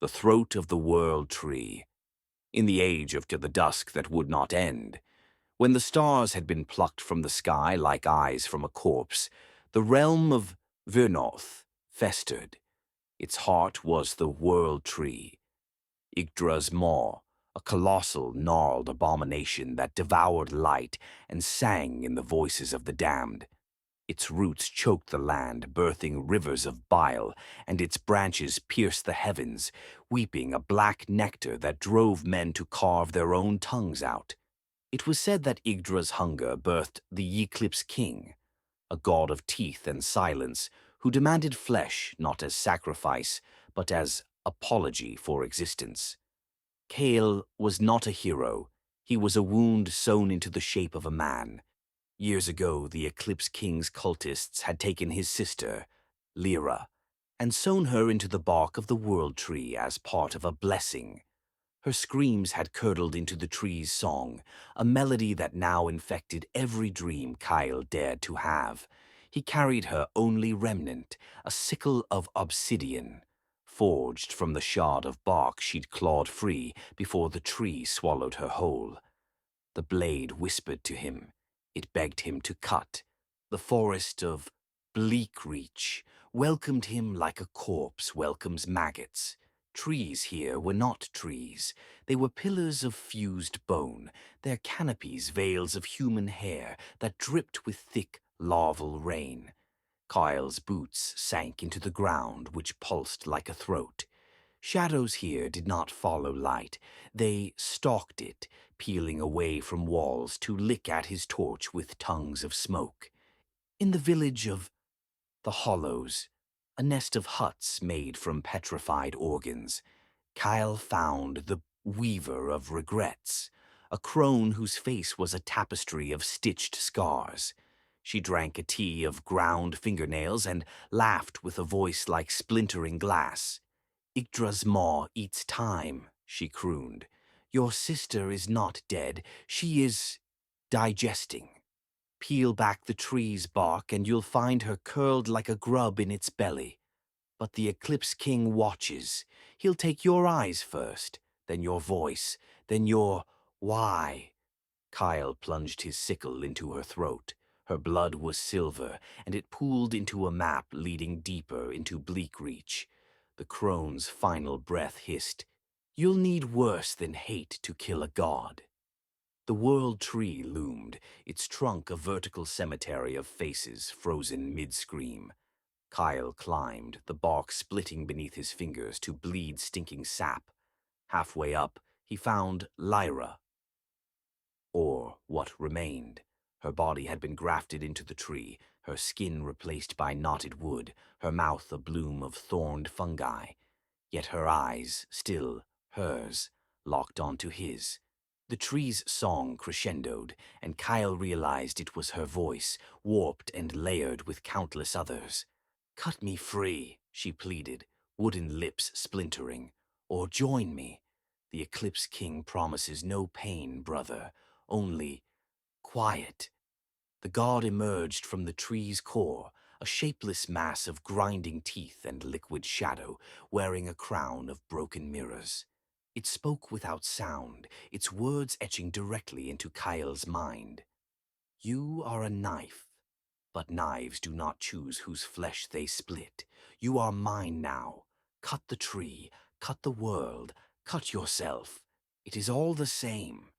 The throat of the world tree. In the age of to the dusk that would not end, when the stars had been plucked from the sky like eyes from a corpse, the realm of Vyrnoth festered. Its heart was the world tree, Yggdra's maw, a colossal, gnarled abomination that devoured light and sang in the voices of the damned. Its roots choked the land, birthing rivers of bile, and its branches pierced the heavens, weeping a black nectar that drove men to carve their own tongues out. It was said that Yggdra's hunger birthed the Eclipse King, a god of teeth and silence, who demanded flesh not as sacrifice, but as apology for existence. Kale was not a hero. He was a wound sewn into the shape of a man. Years ago, the Eclipse King's cultists had taken his sister, Lyra, and sewn her into the bark of the World Tree as part of a blessing. Her screams had curdled into the tree's song, a melody that now infected every dream Kyle dared to have. He carried her only remnant, a sickle of obsidian, forged from the shard of bark she'd clawed free before the tree swallowed her whole. The blade whispered to him. It begged him to cut. The forest of bleak reach welcomed him like a corpse welcomes maggots. Trees here were not trees. They were pillars of fused bone, their canopies veils of human hair that dripped with thick larval rain. Kyle's boots sank into the ground, which pulsed like a throat. Shadows here did not follow light. They stalked it, peeling away from walls to lick at his torch with tongues of smoke. In the village of the Hollows, a nest of huts made from petrified organs, Kyle found the Weaver of Regrets, a crone whose face was a tapestry of stitched scars. She drank a tea of ground fingernails and laughed with a voice like splintering glass. Yggdra's maw eats time, she crooned. Your sister is not dead. She is digesting. Peel back the tree's bark and you'll find her curled like a grub in its belly. But the Eclipse King watches. He'll take your eyes first, then your voice, then your why. Kyle plunged his sickle into her throat. Her blood was silver, and it pooled into a map leading deeper into Bleak Reach. The crone's final breath hissed, You'll need worse than hate to kill a god. The world tree loomed, its trunk a vertical cemetery of faces frozen mid-scream. Kyle climbed, the bark splitting beneath his fingers to bleed stinking sap. Halfway up, he found Lyra, or what remained. Her body had been grafted into the tree, her skin replaced by knotted wood, her mouth a bloom of thorned fungi. Yet her eyes, still hers, locked onto his. The tree's song crescendoed, and Kyle realized it was her voice, warped and layered with countless others. Cut me free, she pleaded, wooden lips splintering, or join me. The Eclipse King promises no pain, brother, only quiet. The god emerged from the tree's core, a shapeless mass of grinding teeth and liquid shadow, wearing a crown of broken mirrors. It spoke without sound, its words etching directly into Kyle's mind. You are a knife, but knives do not choose whose flesh they split. You are mine now. Cut the tree, cut the world, cut yourself. It is all the same.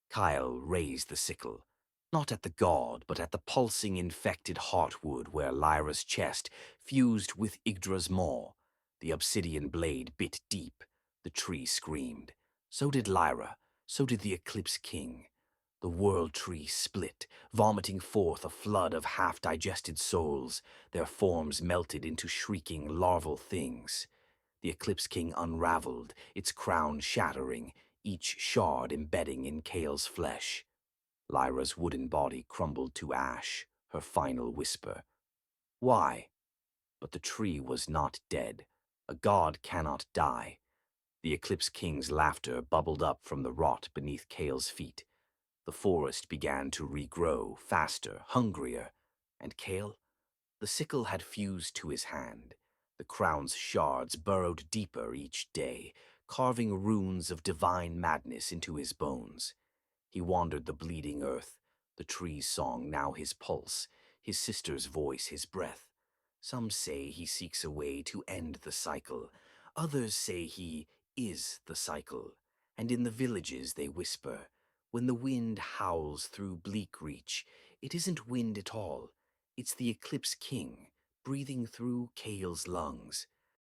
Kyle raised the sickle, not at the god, but at the pulsing, infected heartwood where Lyra's chest fused with Yggdra's maw. The obsidian blade bit deep. The tree screamed. So did Lyra. So did the Eclipse King. The world tree split, vomiting forth a flood of half-digested souls. Their forms melted into shrieking larval things. The Eclipse King unraveled, its crown shattering, each shard embedding in Kale's flesh. Lyra's wooden body crumbled to ash, her final whisper. Why? But the tree was not dead. A god cannot die. The Eclipse King's laughter bubbled up from the rot beneath Kale's feet. The forest began to regrow, faster, hungrier. And Kale? The sickle had fused to his hand. The crown's shards burrowed deeper each day, carving runes of divine madness into his bones. He wandered the bleeding earth, the tree's song now his pulse, his sister's voice his breath. Some say he seeks a way to end the cycle. Others say he is the cycle. And in the villages they whisper, when the wind howls through bleak reach, it isn't wind at all. It's the Eclipse King, breathing through Kale's lungs.